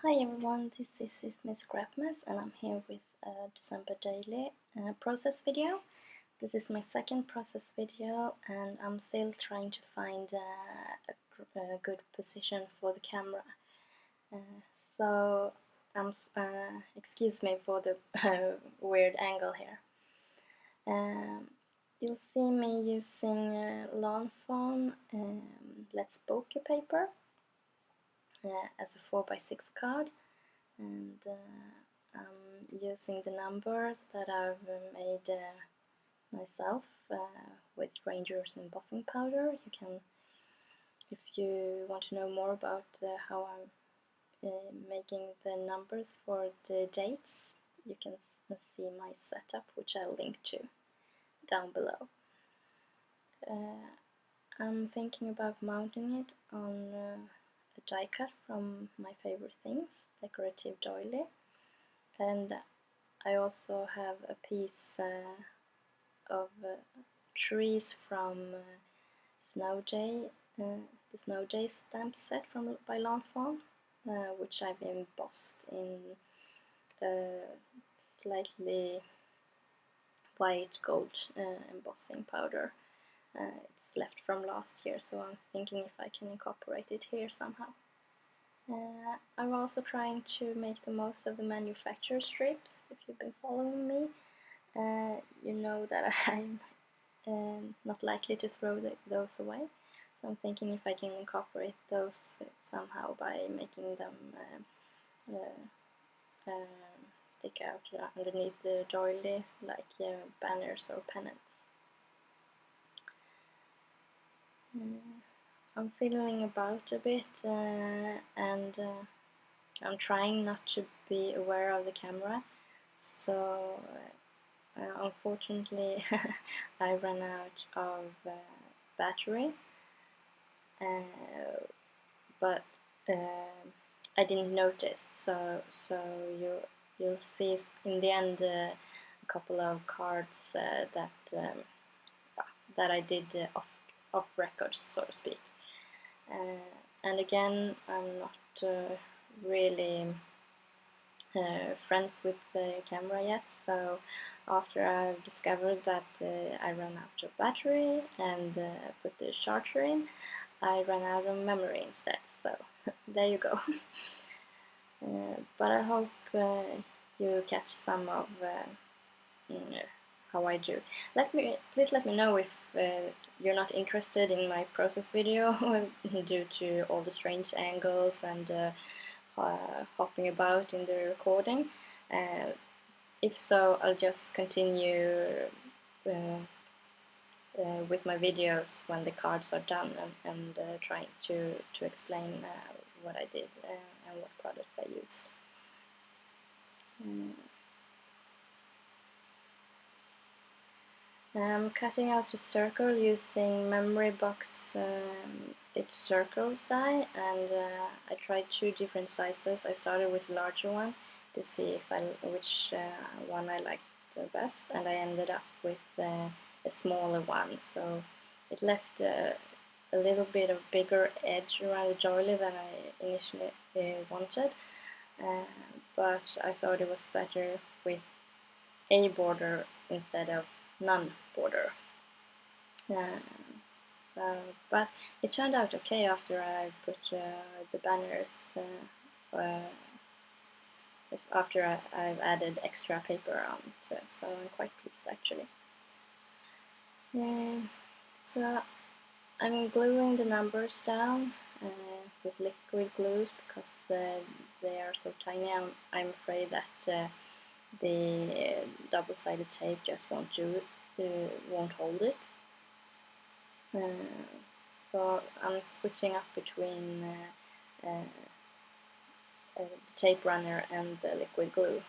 Hi everyone, this is Miss Scrapmess and I'm here with a December daily process video. This is my second process video and I'm still trying to find a good position for the camera. So excuse me for the weird angle here. You'll see me using lawn fawn Let's Bokeh paper as a 4x6 card, and I'm using the numbers that I've made myself with Ranger's embossing powder. You can, if you want to know more about how I'm making the numbers for the dates, you can see my setup, which I'll link to down below. I'm thinking about mounting it on a die cut from My Favorite Things, decorative doily, and I also have a piece of trees from the Snow Day stamp set by Lawn Fawn, which I've embossed in slightly white gold embossing powder. It's left from last year, so I'm thinking if I can incorporate it here somehow. I'm also trying to make the most of the manufacturer strips. If you've been following me, you know that I'm not likely to throw those away. So I'm thinking if I can incorporate those somehow by making them stick out underneath the doilies, like banners or pennants. I'm fiddling about a bit and I'm trying not to be aware of the camera, so unfortunately I ran out of battery, but I didn't notice, so you'll see in the end a couple of cards that I did off record, so to speak. And again, I'm not really friends with the camera yet, so after I've discovered that I ran out of battery and put the charger in, I ran out of memory instead, so there you go. But I hope you catch some of how I do. Please let me know if you're not interested in my process video due to all the strange angles and hopping about in the recording. If so, I'll just continue with my videos when the cards are done and trying to explain what I did and what products I used. I'm cutting out a circle using memory box stitch circles die, and I tried two different sizes. I started with a larger one to see which one I liked best, and I ended up with a smaller one, so it left a little bit of bigger edge around the doily than I initially wanted, but I thought it was better with a border instead of non-border. But it turned out okay after I put the banners, after I've added extra paper on it, so I'm quite pleased actually. So I'm gluing the numbers down with liquid glues because they are so tiny. I'm afraid that the double-sided tape just won't hold it. So I'm switching up between the tape runner and the liquid glue.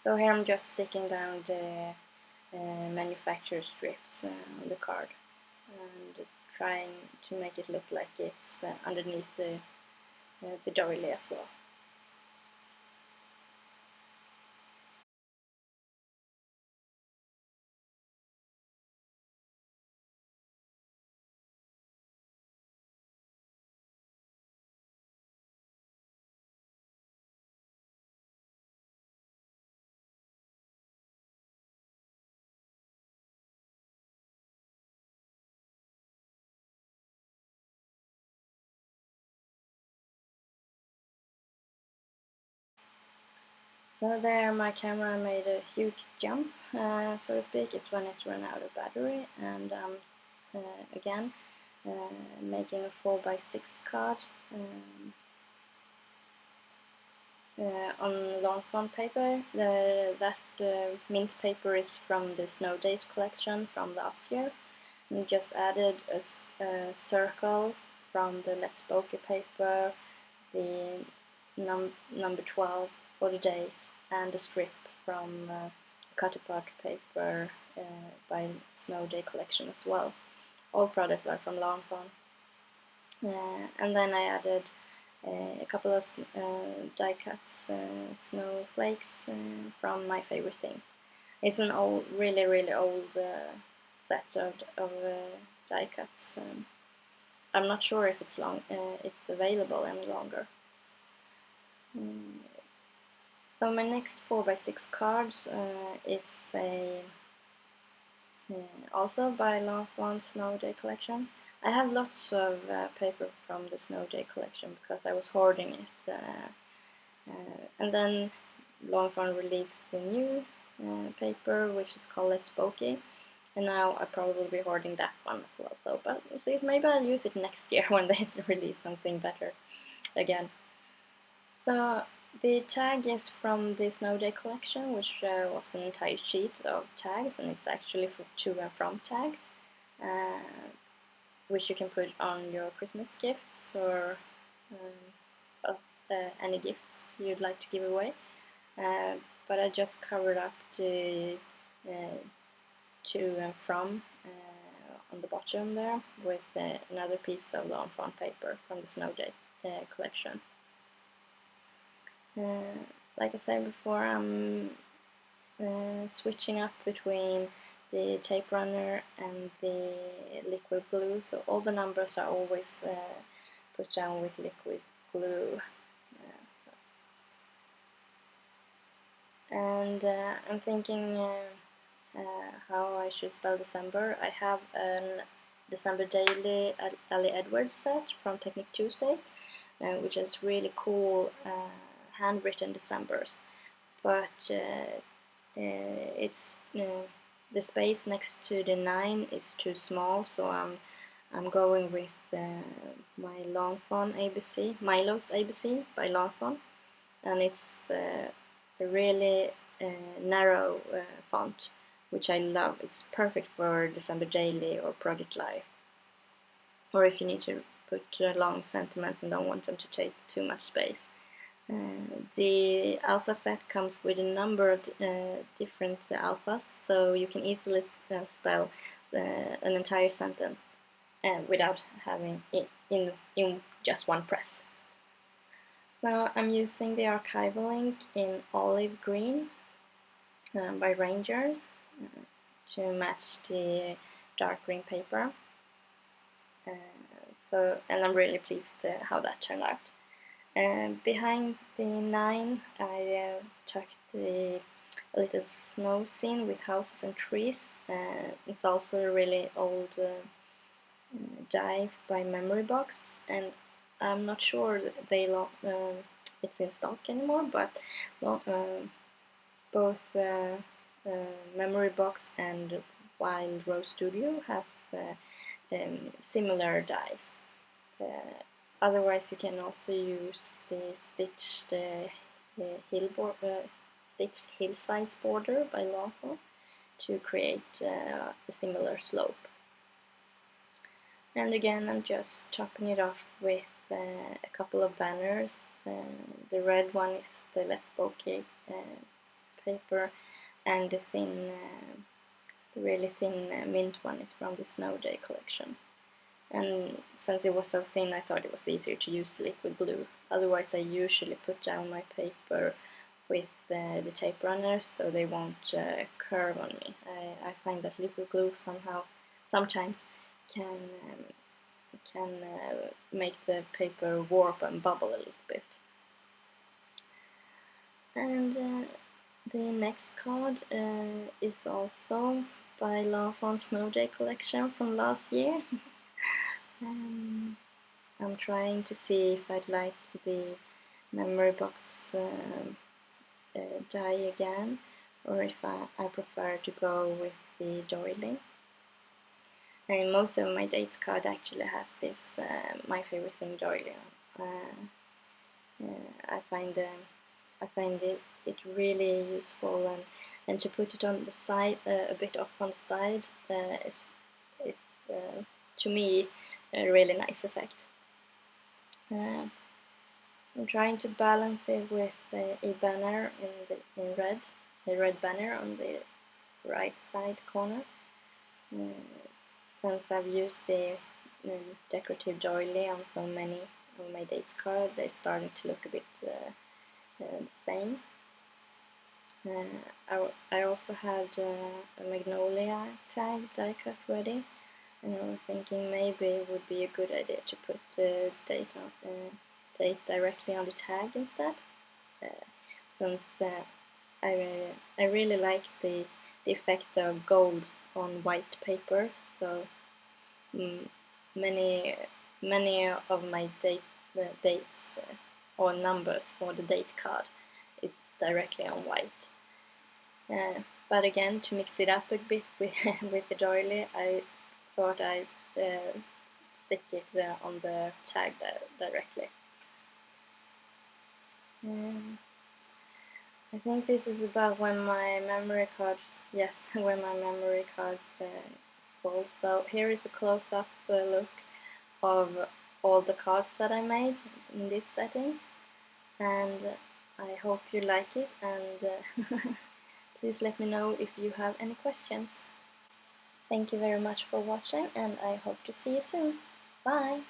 So here I'm just sticking down the manufacturer strips on the card and trying to make it look like it's underneath the doily as well. So there my camera made a huge jump, so to speak. It's when it's run out of battery, and I'm again making a 4x6 card on long font paper. That mint paper is from the Snow Days collection from last year. And just added a circle from the Let's Bokeh paper, the number 12 for the date, and a strip from cut apart paper by Snow Day collection as well. All products are from Longfon. And then I added a couple of die cuts, snowflakes from My Favorite Things. It's an old, really old set of die cuts. I'm not sure if it's available any longer. So my next 4x6 cards is also by Longfon Snow Day collection. I have lots of paper from the Snow Day collection because I was hoarding it. And then Longfon released a new paper which is called Let's Bokeh, and now I'll probably be hoarding that one as well. So, but maybe I'll use it next year when they release something better again. So the tag is from the Snow Day collection, which was an entire sheet of tags, and it's actually for to and from tags, which you can put on your Christmas gifts or any gifts you'd like to give away. But I just covered up the to and from on the bottom there with another piece of Longfon paper from the Snow Day collection. Like I said before, I'm switching up between the tape runner and the liquid glue, so all the numbers are always put down with liquid glue. And I'm thinking how I should spell December. I have a December Daily Ali Edwards set from Technique Tuesday, which is really cool handwritten Decembers, but it's the space next to the 9 is too small, so I'm going with my Longfon ABC, Milo's ABC by Longfon, and it's a really narrow font, which I love. It's perfect for December Daily or Project Life, or if you need to put long sentiments and don't want them to take too much space. The alpha set comes with a number of different alphas, so you can easily spell an entire sentence without having it in just one press. So I'm using the archival ink in olive green by Ranger to match the dark green paper. And I'm really pleased how that turned out. Behind the 9 I tucked a little snow scene with houses and trees. It's also a really old die by Memory Box, and I'm not sure that it's in stock anymore, but both Memory Box and Wild Rose Studio has similar dies. Otherwise, you can also use the stitched stitched hillsides border by Longfon to create a similar slope. And again, I'm just topping it off with a couple of banners. The red one is the Let's Bokeh paper, and the really thin mint one is from the Snow Day collection. And since it was so thin, I thought it was easier to use the liquid glue. Otherwise, I usually put down my paper with the tape runner so they won't curve on me. I find that liquid glue sometimes can make the paper warp and bubble a little bit. And the next card is also by Longfon Snow Day collection from last year. I'm trying to see if I'd like the Memory Box die again, or if I prefer to go with the doily. And most of my dates card actually has this my favorite thing doily on. I find it really useful, and to put it on the side, a bit off on the side, is to me a really nice effect. I'm trying to balance it with a banner in red, a red banner on the right side corner. Since I've used the decorative doily on so many of my dates cards, they're starting to look a bit the same. I also had a magnolia tag die cut ready, and I was thinking maybe it would be a good idea to put date directly on the tag instead, since I really like the effect of gold on white paper. So many of my dates or numbers for the date card is directly on white. But again, to mix it up a bit with with the doily, I thought I'd stick it on the tag directly. I think this is about when my memory cards, yes, when my memory cards is full. So here is a close-up look of all the cards that I made in this setting, and I hope you like it, and please let me know if you have any questions. Thank you very much for watching, and I hope to see you soon. Bye!